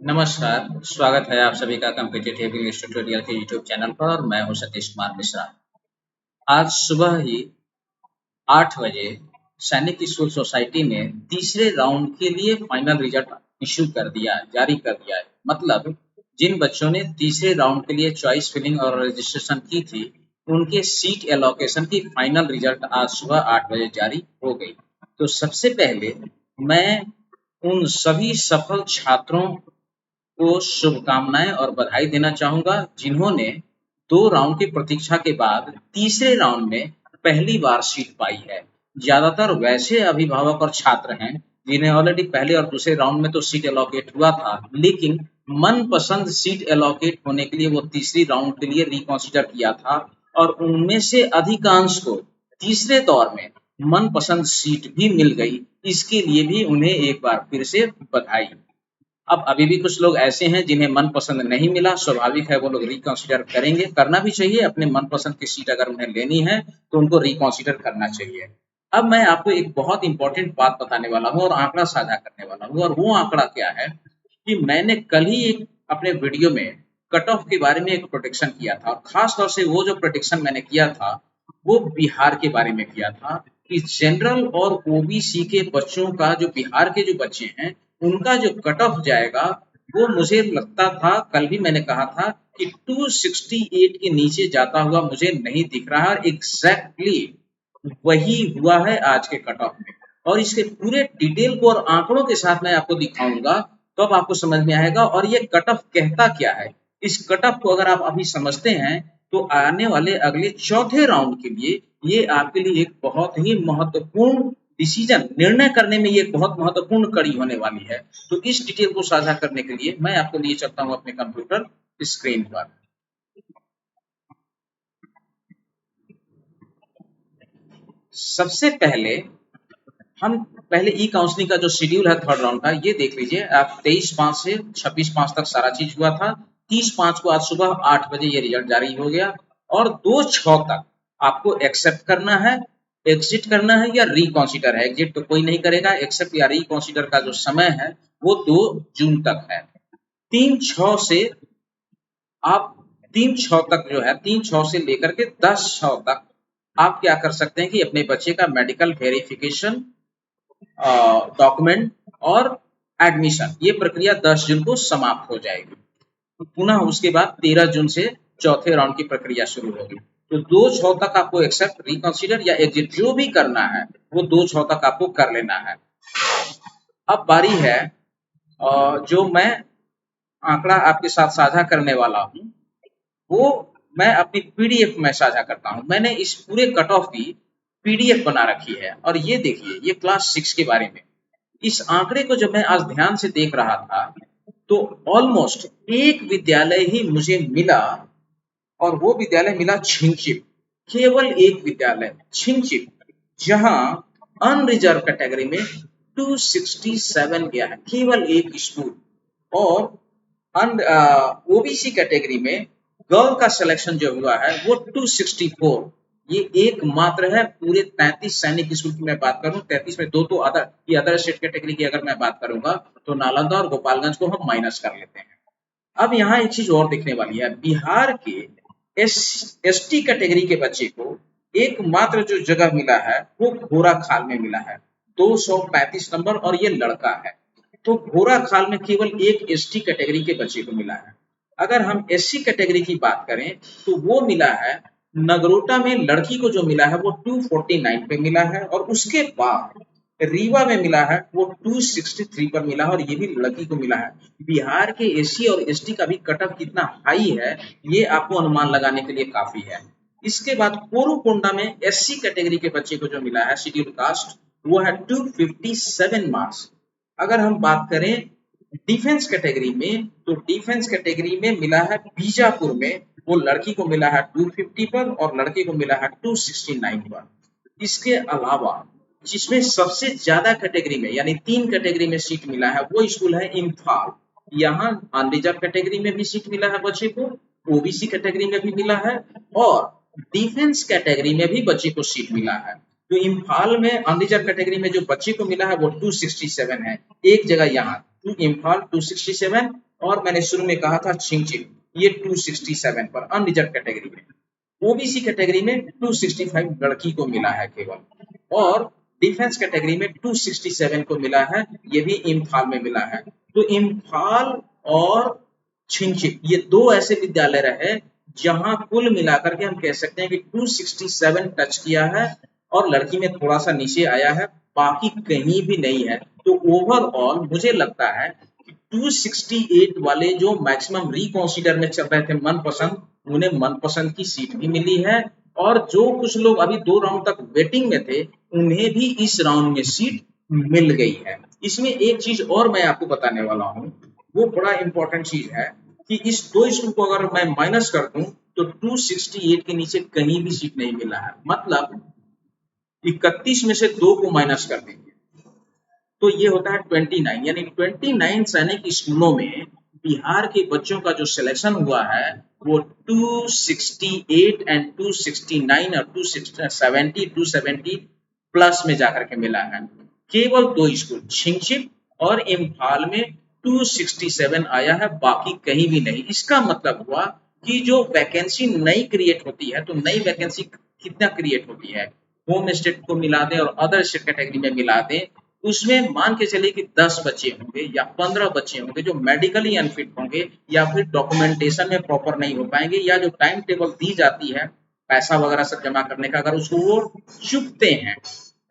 नमस्कार, स्वागत है आप सभी का कॉम्पिटिटिव इंग्लिश ट्यूटोरियल के यूट्यूब चैनल पर और मैं हूं सतीश कुमार मिश्रा। आज सुबह ही 8 बजे सैनिक स्कूल सोसाइटी ने तीसरे राउंड के लिए फाइनल रिजल्ट जारी कर दिया है। मतलब जिन बच्चों ने तीसरे राउंड के लिए चॉइस फिलिंग और रजिस्ट्रेशन की थी, उनके सीट एलोकेशन की फाइनल रिजल्ट आज सुबह 8 बजे जारी हो गई। तो सबसे पहले मैं उन सभी सफल छात्रों को शुभकामनाएं और बधाई देना चाहूंगा जिन्होंने 2 राउंड की प्रतीक्षा के बाद तीसरे राउंड में पहली बार सीट पाई है। ज्यादातर वैसे अभिभावक और छात्र हैं जिन्हें ऑलरेडी पहले और दूसरे राउंड में तो सीट एलोकेट हुआ था, लेकिन मनपसंद सीट एलोकेट होने के लिए वो तीसरी राउंड के लिए रिकॉन्सिडर किया था और उनमें से अधिकांश को तीसरे दौर में मनपसंद सीट भी मिल गई। इसके लिए भी उन्हें एक बार फिर से बधाई। अब अभी भी कुछ लोग ऐसे हैं जिन्हें मनपसंद नहीं मिला, स्वाभाविक है वो लोग रिकंसीडर करेंगे, करना भी चाहिए। अपने मनपसंद की सीट अगर उन्हें लेनी है तो उनको रिकंसीडर करना चाहिए। अब मैं आपको एक बहुत इंपॉर्टेंट बात बताने वाला हूँ और आंकड़ा साझा करने वाला हूँ, और वो आंकड़ा क्या है कि मैंने कल ही एक अपने वीडियो में कट ऑफ के बारे में एक प्रोडिक्शन किया था, और खास तौर से वो जो प्रोडिक्शन मैंने किया था वो बिहार के बारे में किया था कि जनरल और ओबीसी के बच्चों का, जो बिहार के जो बच्चे हैं, उनका जो कट ऑफ जाएगा वो मुझे लगता था, कल भी मैंने कहा था कि 268 के नीचे जाता हुआ मुझे नहीं दिख रहा। एग्जैक्टली वही हुआ है आज के कट ऑफ में, और इसके पूरे डिटेल को और आंकड़ों के साथ मैं आपको दिखाऊंगा, तो अब आपको समझ में आएगा। और ये कट ऑफ कहता क्या है, इस कट ऑफ को अगर आप अभी समझते हैं तो आने वाले अगले चौथे राउंड के लिए ये आपके लिए एक बहुत ही महत्वपूर्ण डिसीजन निर्णय करने में ये एक बहुत महत्वपूर्ण कड़ी होने वाली है। तो इस डिटेल को साझा करने के लिए मैं आपको लिए चलता हूं अपने कंप्यूटर स्क्रीन पर। सबसे पहले हम ई काउंसलिंग का जो शेड्यूल है थर्ड राउंड का, ये देख लीजिए आप। 23/5 से 26/5 तक सारा चीज हुआ था। 30/5 को आज सुबह 8 बजे ये रिजल्ट जारी हो गया, और 2/6 तक आपको एक्सेप्ट करना है, एग्जिट करना है या रिकॉन्सिडर है। एग्जिट तो कोई नहीं करेगा, एक्सेप्ट या रिकॉन्सिडर का जो समय है वो 2 जून तक है। 3/6 से आप 3/6 तक जो है, 3/6 से लेकर के 10/6 तक आप क्या कर सकते हैं कि अपने बच्चे का मेडिकल वेरिफिकेशन, डॉक्यूमेंट और एडमिशन, ये प्रक्रिया 10 जून को समाप्त हो जाएगी। तो पुनः उसके बाद 13 जून से चौथे राउंड की प्रक्रिया शुरू होगी। तो 2/6 तक आपको एक्सेप्ट, रिकंसीडर या एग्जिट जो भी करना है वो 2/6 तक आपको कर लेना है। अब बारी है जो मैं आंकड़ा आपके साथ साझा करने वाला हूं, वो मैं अपनी पीडीएफ में साझा करता हूं। मैंने इस पूरे कट ऑफ की पीडीएफ बना रखी है, और ये देखिए, ये क्लास 6 के बारे में। इस आंकड़े को जब मैं आज ध्यान से देख रहा था तो ऑलमोस्ट एक विद्यालय ही मुझे मिला, और वो विद्यालय मिला छिंचिप। केवल एक विद्यालय छिंचिप, जहां अनरिजर्व कैटेगरी में 267 गया है, केवल एक स्कूल। और ओबीसी कैटेगरी में गर्ल का सिलेक्शन जो हुआ है वो 264, ये एकमात्र है पूरे 33 सैनिक स्कूल की मैं बात करूं। 33 में दो तो अदर स्टेट कैटेगरी की अगर मैं बात करूंगा तो नालंदा और गोपालगंज को हम माइनस कर लेते हैं। अब यहाँ एक चीज और देखने वाली है, बिहार के एसटी कैटेगरी के बच्चे को एकमात्र जो जगह मिला है वो घोड़ा खाल में मिला है, 235 नंबर, और ये लड़का है। तो घोड़ा खाल में केवल एक एसटी कैटेगरी के बच्चे को मिला है। अगर हम एससी कैटेगरी की बात करें तो वो मिला है नगरोटा में, लड़की को जो मिला है वो 249 पे मिला है, और उसके बाद रीवा में मिला है वो 263 पर मिला है, और ये भी लड़की को मिला है। बिहार के एससी और एसटी का भी कट ऑफ कितना हाई है ये आपको अनुमान लगाने के लिए काफी है। इसके बाद कोरुकोंडा में एससी कैटेगरी के बच्चे को जो मिला है शेड्यूल कास्ट, वो है 257 मार्क्स। अगर हम बात करें डिफेंस कैटेगरी में, तो डिफेंस कैटेगरी में मिला है बीजापुर में, वो लड़की को मिला है 250 पर और लड़के को मिला है 269 पर। इसके अलावा जिसमें सबसे ज्यादा कैटेगरी में, यानी 3 कैटेगरी में सीट मिला है, वो स्कूल है इम्फाल। यहाँ अनरिजर्व कैटेगरी में भी सीट मिला है बच्चे को, ओबीसी कैटेगरी में भी मिला है, और डिफेंस कैटेगरी में भी बच्चे को सीट मिला है। तो इम्फाल में अनरिजर्व कैटेगरी में जो बच्चे को मिला है वो 267 है, एक जगह यहाँ टू इम्फाल 267, और मैंने शुरू में कहा था छिंगचिप ये 267 पर अनरिजर्व कैटेगरी में। ओबीसी कैटेगरी में 265 लड़की को मिला है केवल, और डिफेंस कैटेगरी में 267 को मिला है, ये भी इम्फाल में मिला है। तो इम्फाल और छिंगचिप ये दो ऐसे विद्यालय रहे जहां कुल मिलाकर के हम कह सकते हैं कि 267 टच किया है और लड़की में थोड़ा सा नीचे आया है, बाकी कहीं भी नहीं है। तो ओवरऑल मुझे लगता है कि 268 वाले जो मैक्सिमम रिकॉन्सिडर में चल रहे थे मनपसंद, उन्हें मनपसंद की सीट भी मिली है, और जो कुछ लोग अभी 2 राउंड तक वेटिंग में थे उन्हें भी इस राउंड में सीट मिल गई है। इसमें एक चीज और मैं आपको बताने वाला हूँ, वो बड़ा इंपॉर्टेंट चीज है कि इस दो स्कूल को अगर मैं माइनस कर दूं तो 268 के नीचे कहीं भी सीट नहीं मिला है, मतलब 31 में से 2 को माइनस कर देंगे तो ये होता है 29, यानी 29 सैनिक स्कूलों में बिहार के बच्चों का जो सिलेक्शन हुआ है वो 268 एंड 269 और 270 270 प्लस में जाकर के मिला है। केवल 2 स्कूल छिंगचिप और इम्फाल में 267 आया है, बाकी कहीं भी नहीं। इसका मतलब हुआ कि जो वैकेंसी नई क्रिएट होती है, तो नई वैकेंसी कितना क्रिएट होती है, होम स्टेट को मिला दें और अदर स्टेट कैटेगरी में मिला दें, उसमें मान के चलिए कि 10 बच्चे होंगे या 15 बच्चे होंगे जो मेडिकली अनफिट होंगे या फिर डॉक्यूमेंटेशन में प्रॉपर नहीं हो पाएंगे, या जो टाइम टेबल दी जाती है पैसा वगैरह सब जमा करने का, अगर उसको वो चुकते हैं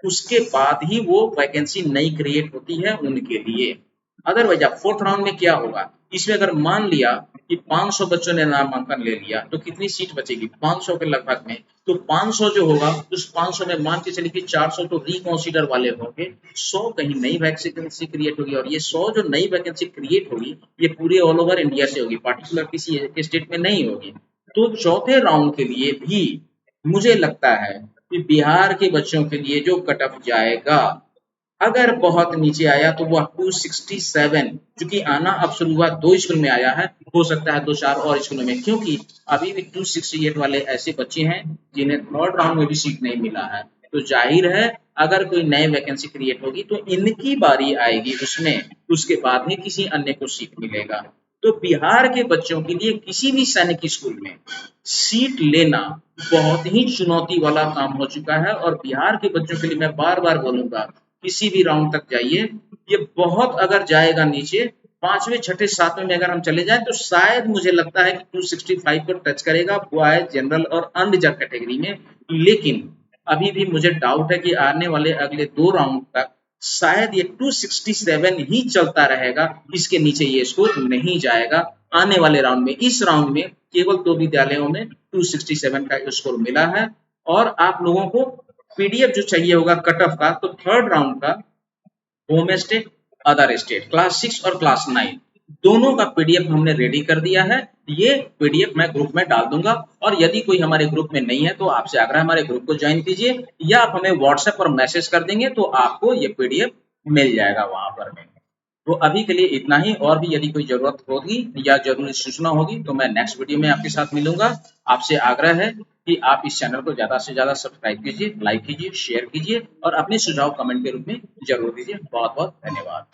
उसके बाद ही वो वैकेंसी नई क्रिएट होती है उनके लिए। अदरवाइज आप 4th राउंड में क्या होगा, इसमें अगर मान लिया कि 500 बच्चों ने नामांकन ले लिया तो कितनी सीट बचेगी, 500 के लगभग में। तो 500 जो होगा उस 500 में मान के चलिए कि 400 तो रिकॉन्सिडर वाले होंगे, 100 कहीं नई वैकेंसी क्रिएट होगी, और ये 100 जो नई वैकेंसी क्रिएट होगी ये पूरे ऑल ओवर इंडिया से होगी, पार्टिकुलर किसी एक स्टेट में नहीं होगी। तो चौथे राउंड के लिए भी मुझे लगता है कि बिहार के बच्चों के लिए जो कट ऑफ जाएगा, अगर बहुत नीचे आया तो वह 267, क्योंकि आना अब शुरू हुआ 2 स्कूल में आया है, हो सकता है 2-4 और स्कूलों में, क्योंकि अभी भी 268 वाले ऐसे बच्चे हैं जिन्हें 3rd राउंड में भी सीट नहीं मिला है। तो जाहिर है अगर कोई नई वैकेंसी क्रिएट होगी तो इनकी बारी आएगी उसमें, उसके बाद ही किसी अन्य को सीट मिलेगा। तो बिहार के बच्चों के लिए किसी भी सैनिक स्कूल में सीट लेना बहुत ही चुनौती वाला काम हो चुका है, और बिहार के बच्चों के लिए मैं बार बार बोलूंगा किसी भी राउंड तक जाइए, ये बहुत अगर जाएगा नीचे 5वें 6ठे 7वें में अगर हम चले जाएं तो शायद मुझे लगता है कि 265 को टच करेगा बॉय जनरल और अनरिजर्व कैटेगरी में। लेकिन अभी भी मुझे डाउट है कि आने वाले अगले 2 राउंड तक शायद ये 267 ही चलता रहेगा, इसके नीचे ये स्कोर नहीं जाएगा आने वाले राउंड में। इस राउंड में केवल 2 विद्यालयों में 267 का स्कोर मिला है, और आप लोगों को पीडीएफ जो चाहिए होगा कट ऑफ का, तो 3rd राउंड का home state other state class 6 और क्लास 9 दोनों का पीडीएफ हमने रेडी कर दिया है। ये पीडीएफ मैं ग्रुप में डाल दूंगा, और यदि कोई हमारे ग्रुप में नहीं है तो आपसे आग्रह हमारे ग्रुप को ज्वाइन कीजिए, या आप हमें व्हाट्सएप पर मैसेज कर देंगे तो आपको ये पीडीएफ मिल जाएगा वहां पर में। तो अभी के लिए इतना ही, और भी यदि कोई जरूरत होगी या जरूरी सूचना होगी तो मैं नेक्स्ट वीडियो में आपके साथ मिलूंगा। आपसे आग्रह है कि आप इस चैनल को ज्यादा से ज्यादा सब्सक्राइब कीजिए, लाइक कीजिए, शेयर कीजिए, और अपने सुझाव कमेंट के रूप में जरूर दीजिए। बहुत बहुत धन्यवाद।